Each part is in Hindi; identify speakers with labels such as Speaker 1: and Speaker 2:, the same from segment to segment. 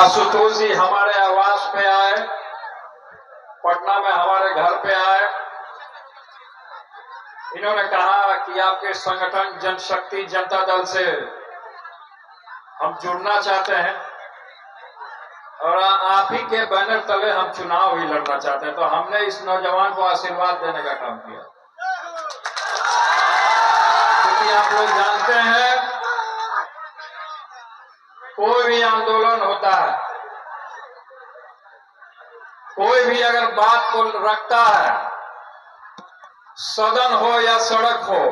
Speaker 1: आशुतोष जी हमारे आवास पे आए, पटना में हमारे घर पे आए। इन्होंने कहा कि आपके संगठन जनशक्ति जनता दल से हम जुड़ना चाहते हैं और आप ही के बैनर तले हम चुनाव भी लड़ना चाहते हैं। तो हमने इस नौजवान को आशीर्वाद देने का काम किया, क्योंकि आप लोग जानते हैं कोई भी आंदोलन होता है, कोई भी अगर बात को रखता है, सदन हो या सड़क हो,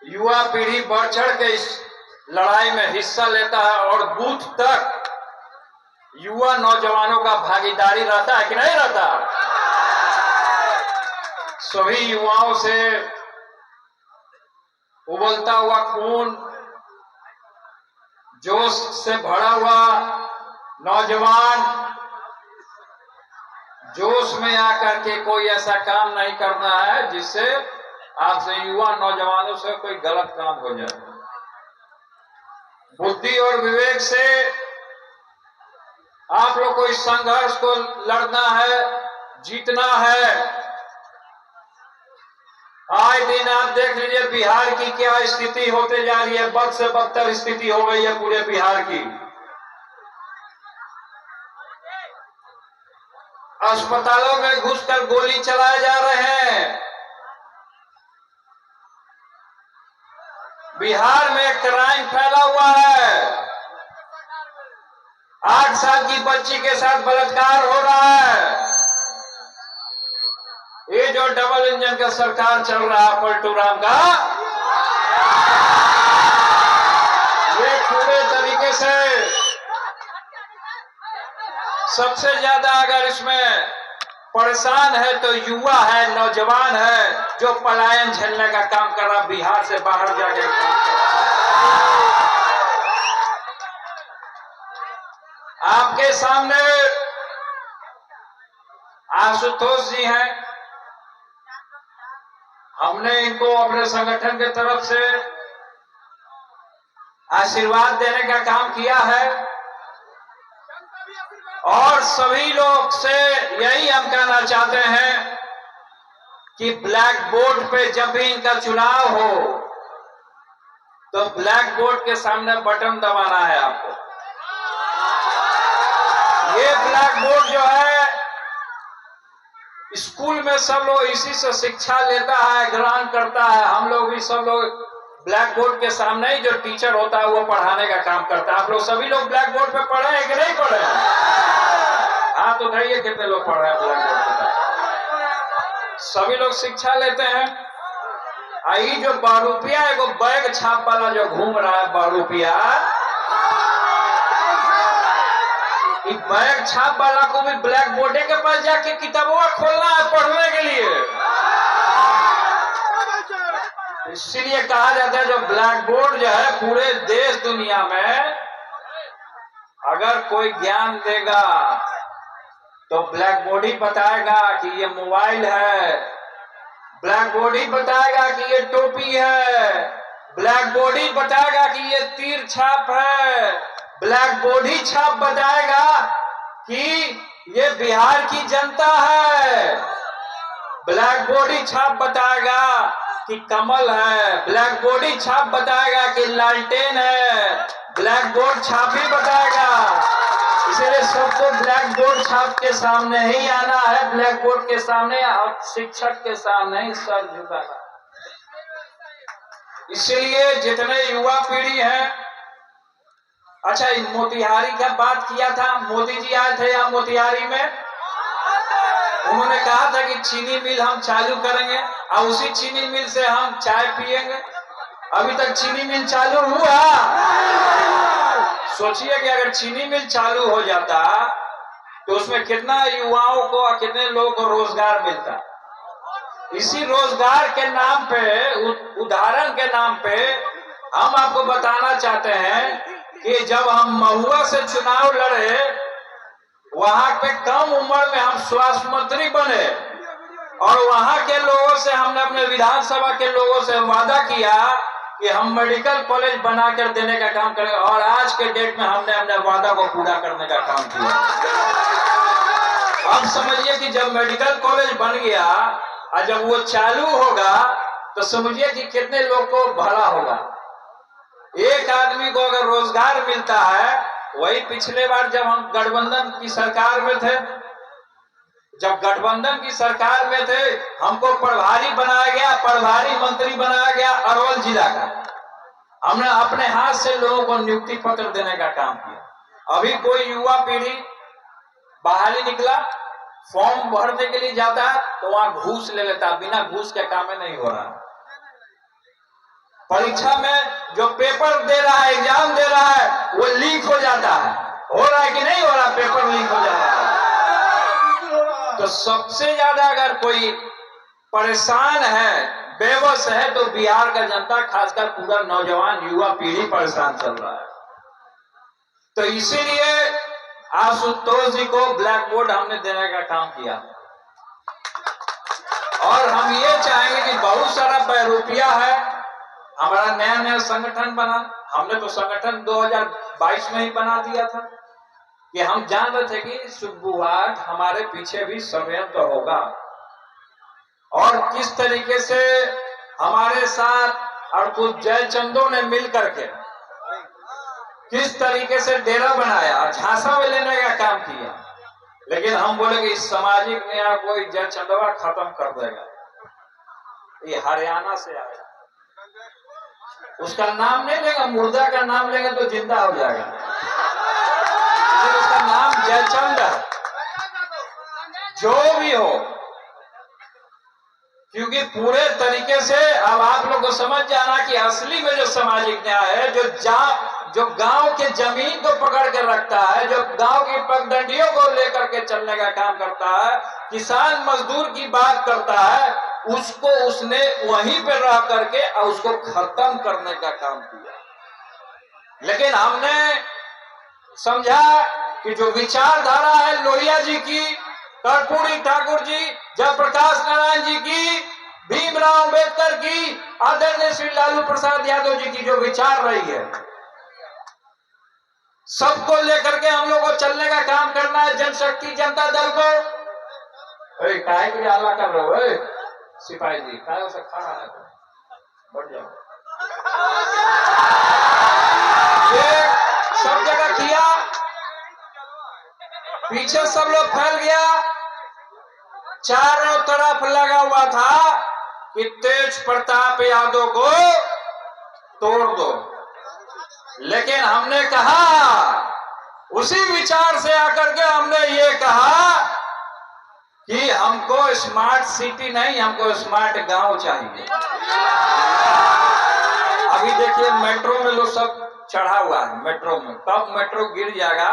Speaker 1: युवा पीढ़ी बढ़ चढ़ के इस लड़ाई में हिस्सा लेता है और बूथ तक युवा नौजवानों का भागीदारी रहता है कि नहीं रहता। सभी युवाओं से उबलता हुआ खून, जोश से भरा हुआ नौजवान जोश में आकर के कोई ऐसा काम नहीं करना है जिससे आपसे युवा नौजवानों से कोई गलत काम हो जाए। बुद्धि और विवेक से आप लोग को इस संघर्ष को लड़ना है, जीतना है। आए दिन आप देख लीजिए बिहार की क्या स्थिति होते जा रही है, बद से बदतर स्थिति हो गई है पूरे बिहार की। अस्पतालों में घुसकर गोली चलाए जा रहे हैं। बिहार में क्राइम फैला हुआ है। 8 साल की बच्ची के साथ बलात्कार हो रहा है। ये जो डबल इंजन का सरकार चल रहा है पलटू राम का, ये पूरे तरीके से सबसे ज्यादा अगर इसमें परेशान है तो युवा है, नौजवान है, जो पलायन झेलने का काम कर रहा, बिहार से बाहर जाके काम कर रहा। आपके सामने आशुतोष जी हैं। हमने इनको अपने संगठन की तरफ से आशीर्वाद देने का काम किया है और सभी लोग से यही हम कहना चाहते हैं कि ब्लैक बोर्ड पे जब भी इनका चुनाव हो तो ब्लैक बोर्ड के सामने बटन दबाना है आपको। ये ब्लैक बोर्ड जो है स्कूल में सब लोग इसी से शिक्षा लेता है, ग्रहण करता है। हम लोग भी सब लोग ब्लैक बोर्ड के सामने ही जो टीचर होता है वो पढ़ाने का काम करता है। आप लोग सभी लोग ब्लैक बोर्ड पे पढ़े हैं कि नहीं पढ़े हैं? हाँ तो कहिए कितने लोग पढ़ रहे हैं ब्लैक बोर्ड पे? सभी लोग शिक्षा लेते हैं। आई जो 12 रुपया एगो बैग छाप वाला जो घूम रहा है 12 रुपया, बैग छाप वाला को भी ब्लैक बोर्ड के पास जाके किताबों खोलना है पढ़ने के लिए। इसीलिए कहा जाता है जो ब्लैक बोर्ड जो है पूरे देश दुनिया में अगर कोई ज्ञान देगा तो ब्लैक बोर्ड ही बताएगा कि ये मोबाइल है, ब्लैक बोर्ड ही बताएगा कि ये टोपी है, ब्लैक बोर्ड ही बताएगा कि ये तीर छाप है, ब्लैक बोर्ड ही छाप बताएगा कि ये बिहार की जनता है, ब्लैक बोर्ड ही छाप बताएगा कि कमल है, ब्लैक बोर्ड ही छाप बताएगा कि लालटेन है, ब्लैक बोर्ड छाप ही बताएगा। इसलिए सबको ब्लैक बोर्ड छाप के सामने ही आना है, ब्लैक बोर्ड के सामने और शिक्षक के सामने ही सर झुकाना। इसलिए जितने युवा पीढ़ी है, अच्छा मोतिहारी का बात किया था, मोदी जी आए थे यहाँ मोतिहारी में, उन्होंने कहा था कि चीनी मिल हम चालू करेंगे और उसी चीनी मिल से हम चाय पिएंगे। अभी तक चीनी मिल चालू हुआ? सोचिए कि अगर चीनी मिल चालू हो जाता तो उसमें कितना युवाओं को और कितने लोगों को रोजगार मिलता। इसी रोजगार के नाम पे, उदाहरण के नाम पे हम आपको बताना चाहते हैं कि जब हम महुआ से चुनाव लड़े, वहां पे कम उम्र में हम स्वास्थ्य मंत्री बने और वहां के लोगों से हमने अपने विधानसभा के लोगों से वादा किया कि कि हम मेडिकल कॉलेज बनाकर देने का काम करेंगे, और आज के डेट में हमने अपने वादा को पूरा करने का काम किया। अब समझिए कि जब मेडिकल कॉलेज बन गया और जब वो चालू होगा तो समझिए कि कितने लोग को भला होगा। एक आदमी को अगर रोजगार मिलता है, वही पिछले बार जब हम गठबंधन की सरकार में थे, जब गठबंधन की सरकार में थे, हमको प्रभारी बनाया गया, प्रभारी मंत्री बनाया गया अरवल जिला का। हमने अपने हाथ से लोगों को नियुक्ति पत्र देने का काम किया। अभी कोई युवा पीढ़ी बहाली निकला, फॉर्म भरने के लिए जाता है तो वहां घूस ले लेता है, बिना घूस के काम नहीं हो रहा। परीक्षा में जो पेपर दे रहा है, एग्जाम दे रहा है, वो लीक हो जाता है। हो रहा है कि नहीं हो रहा? पेपर लीक हो जाता है। तो सबसे ज्यादा अगर कोई परेशान है, बेबस है, तो बिहार का जनता, खासकर पूरा नौजवान युवा पीढ़ी परेशान चल रहा है। तो इसीलिए आशुतोष जी को ब्लैक बोर्ड हमने देने का काम किया। और हम ये चाहेंगे कि बहुत सारा बहरूपिया है, हमारा नया नया संगठन बना। हमने तो संगठन 2022 में ही बना दिया था कि हम जान रहे थे कि सुबुहाट हमारे पीछे भी षड्यंत्र होगा, और किस तरीके से हमारे साथ और कुछ जयचंदों ने मिल करके किस तरीके से डेरा बनाया, झांसा में लेने का काम किया। लेकिन हम बोले कि इस सामाजिक न्याय कोई जयचंदवा खत्म कर देगा। ये हरियाणा से आया, उसका नाम नहीं लेगा, मुर्दा का नाम लेगा तो जिंदा हो जाएगा। उसका नाम जयचंद है। जो भी हो, क्योंकि पूरे तरीके से अब आप लोग को समझ जाना कि असली में जो सामाजिक न्याय है, जो गांव के जमीन को पकड़ कर रखता है, जो गांव की पगडंडियों को लेकर के चलने का काम करता है, किसान मजदूर की बात करता है, उसको उसने वहीं पे रह करके और उसको खत्म करने का काम किया। लेकिन हमने समझा कि जो विचारधारा है लोहिया जी की, कर्पूरी ठाकुर जी, जयप्रकाश नारायण जी की, भीमराव अंबेडकर की, आदरणीय श्री लालू प्रसाद यादव जी की जो विचार रही है, सबको लेकर के हम लोग को चलने का काम करना है। जनशक्ति जनता दल को काहे के लिए हल्ला कर रहे हो? सिपाही जी काहे से खड़ा है, बढ़ जाओ। ये सब जगह किया, पीछे सब लोग फैल गया, चारों तरफ लगा हुआ था कि तेज प्रताप यादव को तोड़ दो। लेकिन हमने कहा, उसी विचार से आकर के हमने ये कहा कि हमको स्मार्ट सिटी नहीं, हमको स्मार्ट गांव चाहिए। अभी देखिए मेट्रो में लोग सब चढ़ा हुआ है, मेट्रो में कब मेट्रो गिर जाएगा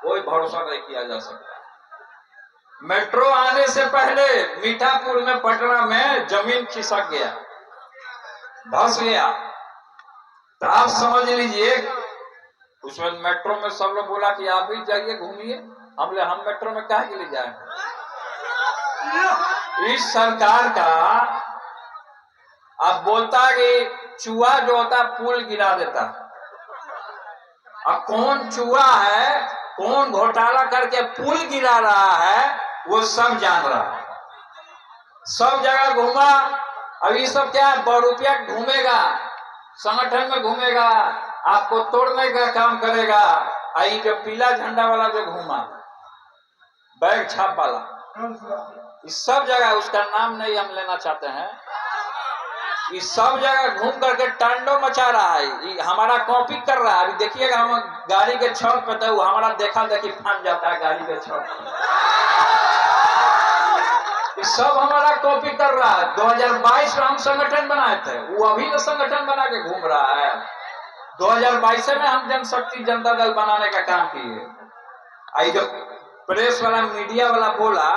Speaker 1: कोई भरोसा नहीं किया जा सकता। मेट्रो आने से पहले मीठापुर में, पटना में जमीन खिसक गया, धंस गया। तो आप समझ लीजिए, उसमें मेट्रो में सब लोग बोला कि आप भी जाइए घूमिए। हम मेट्रो में काहे के लिए जाए? इस सरकार का अब बोलता है कि चूहा जो होता है पुल गिरा देता। अब कौन चूहा है, कौन घोटाला करके पुल गिरा रहा है, वो सब जान रहा है। सब जगह घूमा। अब ये सब क्या बरूपिया घूमेगा, संगठन में घूमेगा, आपको तोड़ने का काम करेगा। आई जो पीला झंडा वाला जो घूमा, बैग छाप वाला, इस सब जगह, उसका नाम नहीं हम लेना चाहते हैं, इस सब जगह घूम करके तांडव मचा रहा है। ये हमारा कॉपी कर रहा है। अभी देखिएगा हम गाड़ी के छत पे, तो हमारा देखा देखी फंस जाता है गाड़ी के छत पे। ये सब हमारा कॉपी कर रहा है। 2022 में हम संगठन बनाए थे, वो अभी तो संगठन बना के घूम रहा है। 2022 में हम जनशक्ति जनता दल बनाने का काम किए। आई जो प्रेस वाला, मीडिया वाला बोला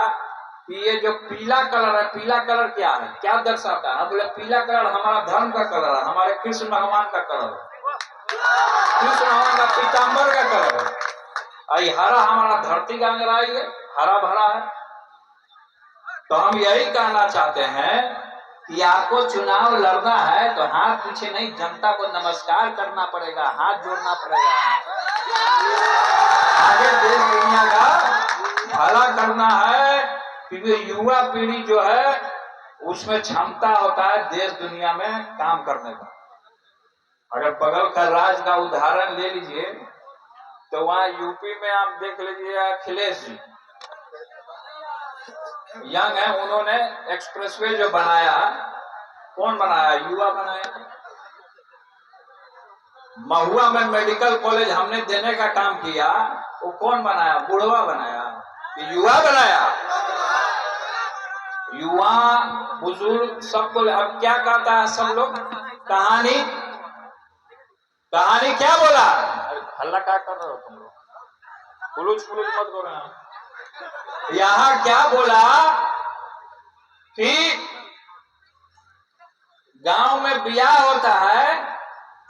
Speaker 1: कि ये जो पीला कलर है, पीला कलर क्या है, क्या दर्शाता है? हम बोले पीला कलर हमारा धर्म का कलर है, हमारे कृष्ण भगवान का कलर है, कृष्ण भगवान का पीताम्बर का कलर है। आई हरा हमारा धरती का अंगराई है, हरा भरा है। तो हम यही कहना चाहते हैं कि आपको चुनाव लड़ना है तो हाथ पीछे नहीं, जनता को नमस्कार करना पड़ेगा, हाथ जोड़ना पड़ेगा, आगे देश दुनिया का भला करना है। क्योंकि युवा पीढ़ी जो है उसमें क्षमता होता है देश दुनिया में काम करने का। अगर बगल का राज्य का उदाहरण ले लीजिए तो वहां यूपी में आप देख लीजिए अखिलेश जी यंग है, उन्होंने एक्सप्रेसवे जो बनाया, कौन बनाया? युवा बनाया। महुआ में मेडिकल कॉलेज हमने देने का काम किया, वो कौन बनाया? बुढ़वा बनाया, युवा बनाया। युवा बुजुर्ग सबको अब क्या कहता है सब लोग? कहानी कहानी क्या बोला? हल्ला क्या कर रहे हो तुम लोग? पुलुस पुलुस मत करो। यहाँ क्या बोला कि गांव में ब्याह होता है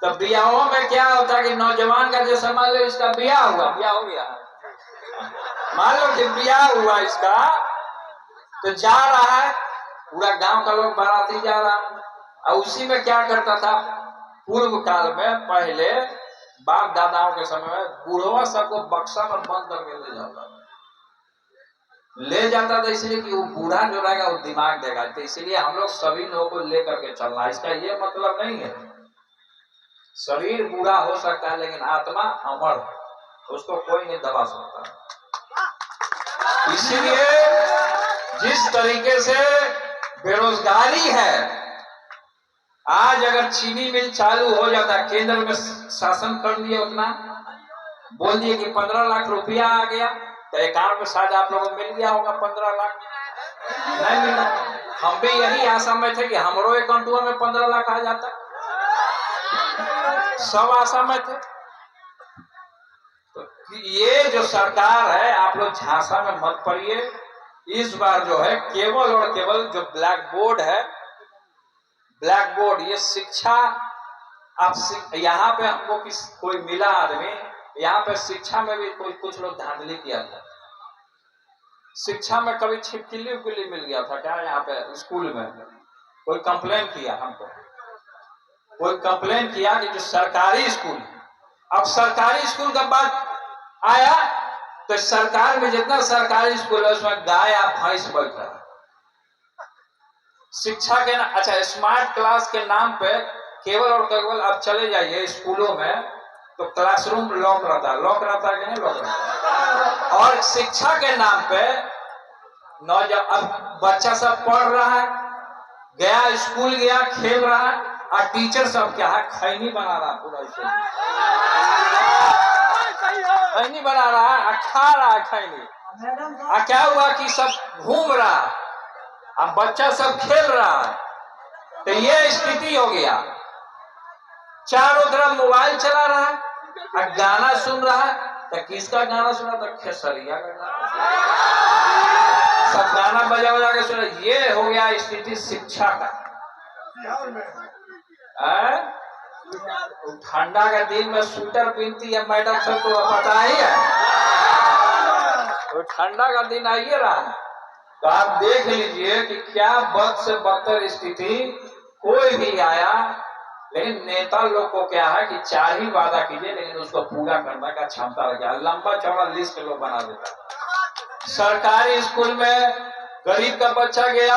Speaker 1: तो ब्याहों में क्या होता है कि नौजवान का जैसे मान लो इसका ब्याह हुआ, ब्याह हो गया, मान लो कि ब्याह हुआ इसका, तो जा रहा है पूरा गांव का लोग बाराती जा रहा है। और उसी में क्या करता था पूर्व काल में, पहले बाप दादाओं के समय में बूढ़वा सबको बक्सा में बंद करके ले जाता था, इसलिए कि वो बूढ़ा जो रहेगा वो दिमाग देगा। तो इसलिए हम लोग सभी लोगों को लेकर के चलना। इसका ये मतलब नहीं है शरीर बूढ़ा हो सकता है लेकिन आत्मा अमर, उसको कोई नहीं दबा सकता। इसीलिए जिस तरीके से बेरोजगारी है, आज अगर चीनी मिल चालू हो जाता, केंद्र में शासन कर दिए, उतना बोल दिए कि 15 लाख रुपया आ गया, तो अकाउंट में शायद आप लोगों को मिल गया होगा 15 लाख। नहीं मिला। हम भी यही आशा में थे कि हमारे अकाउंट में 15 लाख आ जाता, सब आशा में थे। तो ये जो सरकार है, आप लोग झांसा में मत पड़िए। इस बार जो है केवल और केवल जो ब्लैक बोर्ड है, ब्लैक बोर्ड, ये शिक्षा, आप यहाँ पे हमको कोई मिला आदमी, यहाँ पे शिक्षा में भी कोई कुछ लोग धांधली किया था। शिक्षा में कभी छिपकली उकली मिल गया था क्या? यहाँ पे स्कूल में कोई कंप्लेन किया हमको, कोई कंप्लेन किया कि जो सरकारी स्कूल, अब सरकारी स्कूल का बात आया तो सरकार में जितना सरकारी स्कूल है उसमें गाय या भैंस बैठ रहा है। शिक्षा के अच्छा स्मार्ट क्लास के नाम पे केवल और केवल आप चले जाइए स्कूलों में तो क्लासरूम लॉक रहता है कि नहीं लॉक रहता। और शिक्षा के नाम पे अब बच्चा सब पढ़ रहा है, गया स्कूल गया, खेल रहा है, और टीचर सब क्या है? खैनी बना रहा है, पूरा खैनी बना रहा है, खा रहा है खैनी। क्या हुआ कि सब घूम रहा है, अब बच्चा सब खेल रहा है, तो ये स्थिति हो गया। चारों तरफ मोबाइल चला रहा है और गाना सुन रहा है, तो किसका गाना सुना? तो खेसरिया का गाना, सब गाना बजा बजा के सुना। ये हो गया स्थिति शिक्षा का। ठंडा के दिन में स्वेटर पहनती है मैडम, सबको पता ही है। तो ठंडा का दिन आइए रहा, तो आप देख लीजिए कि क्या बद से बदतर स्थिति। कोई भी आया, लेकिन नेता लोग को क्या है कि 4 ही वादा कीजिए लेकिन उसको पूरा करने का क्षमता रखा, लंबा चौड़ा लिस्ट लोग बना देता। सरकारी स्कूल में गरीब का बच्चा गया,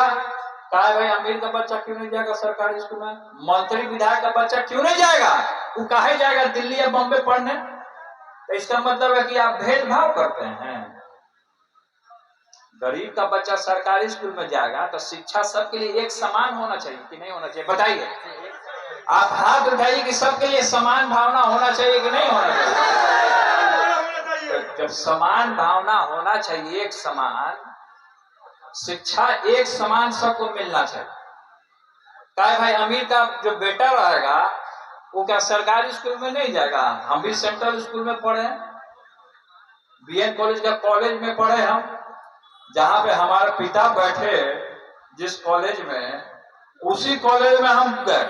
Speaker 1: कहा भाई अमीर का बच्चा क्यों नहीं जाएगा सरकारी स्कूल में? मंत्री विधायक का बच्चा क्यों नहीं जाएगा? वो काहे जाएगा दिल्ली या बॉम्बे पढ़ने? तो इसका मतलब है कि आप भेदभाव करते हैं। गरीब का बच्चा सरकारी स्कूल में जाएगा तो शिक्षा सबके लिए एक समान होना चाहिए कि नहीं होना चाहिए? बताइए, आप हाथ उठाइए कि सबके लिए समान भावना होना चाहिए कि नहीं होना चाहिए? जब समान भावना होना चाहिए, एक समान शिक्षा, एक समान सबको मिलना चाहिए। क्या भाई अमीर का जो बेटा रहेगा वो क्या सरकारी स्कूल में नहीं जाएगा? हम भी सेंट्रल स्कूल में पढ़े, बीएन कॉलेज का कॉलेज में पढ़े हम, जहां पे हमारे पिता बैठे जिस कॉलेज में, उसी कॉलेज में हम गए,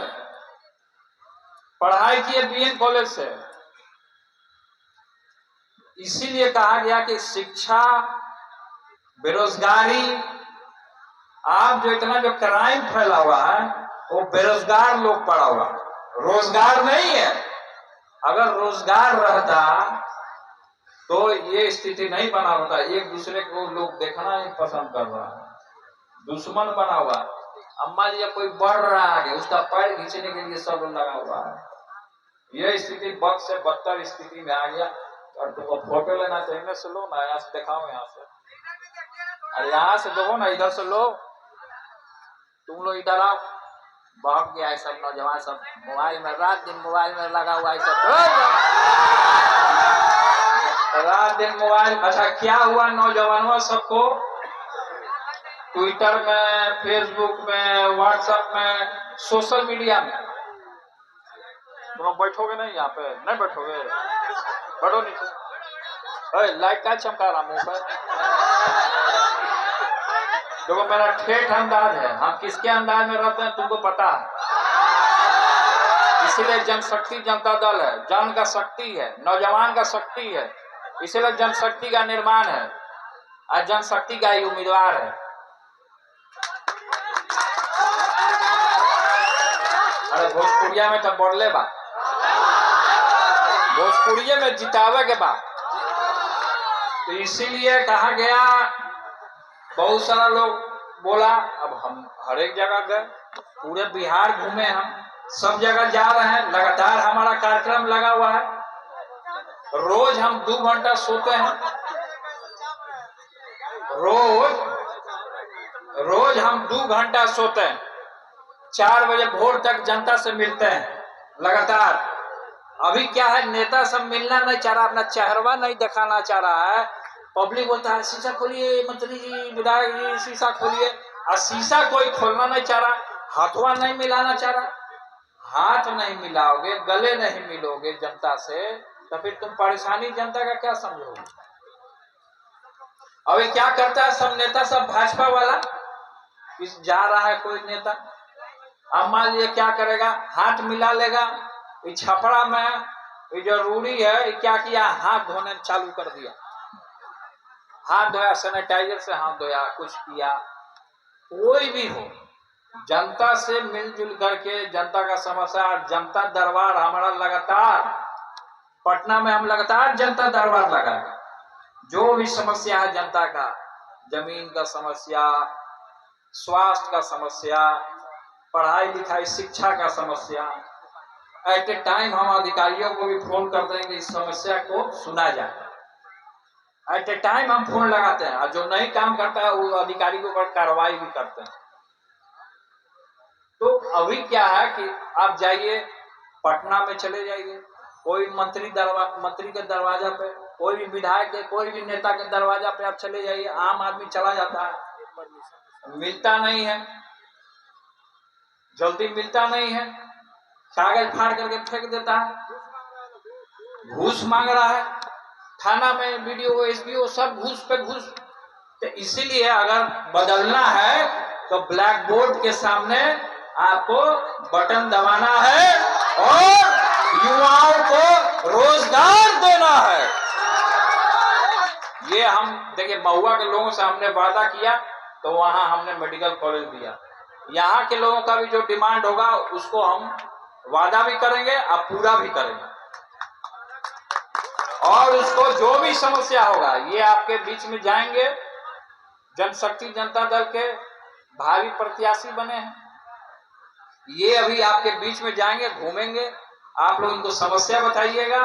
Speaker 1: पढ़ाई किए बीएन कॉलेज से। इसीलिए कहा गया कि शिक्षा, बेरोजगारी आप जो इतना जो क्राइम फैला हुआ है वो बेरोजगार लोग पड़ा हुआ है, रोजगार नहीं है। अगर रोजगार रहता तो ये स्थिति नहीं बना होता। एक दूसरे को लोग देखना ही पसंद कर रहा है, दुश्मन बना हुआ है। अम्मा जी कोई बढ़ रहा है उसका पैर खींचने के लिए सब लगा हुआ है। यह स्थिति बद से बदतर स्थिति में आ गया। और तुमको फोटो लेना चाहिए से लो ना, यहाँ से दिखाओ, यहाँ से, अरे यहाँ से दो ना, इधर से लो, तुम लोग इधर आओ। भाग गया है सब नौजवान, सब मोबाइल में रात दिन मोबाइल में लगा हुआ है सब, रात दिन मोबाइल। अच्छा क्या हुआ नौजवानों सबको ट्विटर में, फेसबुक में, व्हाट्सएप में, सोशल मीडिया में। तुम बैठोगे नहीं यहाँ पे, नहीं बैठोगे, बैठो नीचे। लाइट का चमका रहा मुंह पर। देखो मेरा ठेठ अंदाज है, हम किसके अंदाज में रहते हैं तुमको पता है। इसीलिए जनशक्ति जनता दल है, जन का शक्ति है, नौजवान का शक्ति है, इसीलिए जनशक्ति का निर्माण है और जनशक्ति का ही उम्मीदवार है। अरे भोजपुरिया में तो बोले बा, भोजपुरिया में जितावे के बाद, तो इसीलिए कहा गया, बहुत सारा लोग बोला। अब हम हर एक जगह गए, पूरे बिहार घूमे, हम सब जगह जा रहे हैं, लगातार हमारा कार्यक्रम लगा हुआ है। रोज हम 2 घंटा सोते हैं, रोज हम 2 घंटा सोते हैं, 4 बजे भोर तक जनता से मिलते हैं लगातार। अभी क्या है, नेता सब मिलना नहीं चाह रहा, अपना चेहरा नहीं दिखाना चाह रहा है। पब्लिक बोलता है शीशा खोलिए मंत्री जी, विधायक जी शीशा खोलिए, और शीशा कोई खोलना नहीं चाह रहा, हाथवा नहीं मिलाना चाह रहा। हाथ नहीं मिलाओगे, गले नहीं मिलोगे जनता से, तो फिर तुम परेशानी जनता का क्या समझोगे। अभी क्या करता है सब नेता, सब भाजपा वाला, इस जा रहा है कोई नेता, अब मान लीजिए क्या करेगा, हाथ मिला लेगा। छपड़ा में ये जरूरी है, क्या किया, हाथ धोने चालू कर दिया, हाथ धोया, सैनिटाइजर से हाथ धोया, कुछ किया। कोई भी हो, जनता से मिलजुल करके जनता का समस्या, जनता दरबार हमारा लगातार, पटना में हम लगातार जनता दरबार लगाए। जो भी समस्या है जनता का, जमीन का समस्या, स्वास्थ्य का समस्या, पढ़ाई लिखाई शिक्षा का समस्या, एट ए टाइम हम अधिकारियों को भी फोन कर देंगे, इस समस्या को सुना जाए। एट ए टाइम हम फोन लगाते हैं, और जो नहीं काम करता है वो अधिकारी के ऊपर कार्रवाई भी करते हैं। तो अभी क्या है कि आप जाइए पटना में, चले जाइए कोई मंत्री के दरवाजा पे, कोई भी विधायक के, कोई भी नेता के दरवाजा पे आप चले जाइए, आम आदमी चला जाता है, मिलता नहीं है, जल्दी मिलता नहीं है, कागज फाड़ करके फेंक देता है, घूस मांग रहा है, थाना में वीडियो एसपीओ सब घूस पे घूस। तो इसीलिए अगर बदलना है तो ब्लैक बोर्ड के सामने आपको बटन दबाना है और युवाओं को रोजगार देना है। ये हम देखिए, महुआ के लोगों से हमने वादा किया तो वहां हमने मेडिकल कॉलेज दिया। यहाँ के लोगों का भी जो डिमांड होगा उसको हम वादा भी करेंगे और पूरा भी करेंगे, और उसको जो भी समस्या होगा ये आपके बीच में जाएंगे। जनशक्ति जनता दल के भावी प्रत्याशी बने हैं, ये अभी आपके बीच में जाएंगे, घूमेंगे, आप लोग इनको समस्या बताइएगा।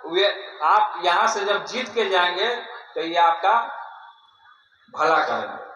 Speaker 1: वे आप यहां से जब जीत के जाएंगे तो ये आपका भला करेंगे।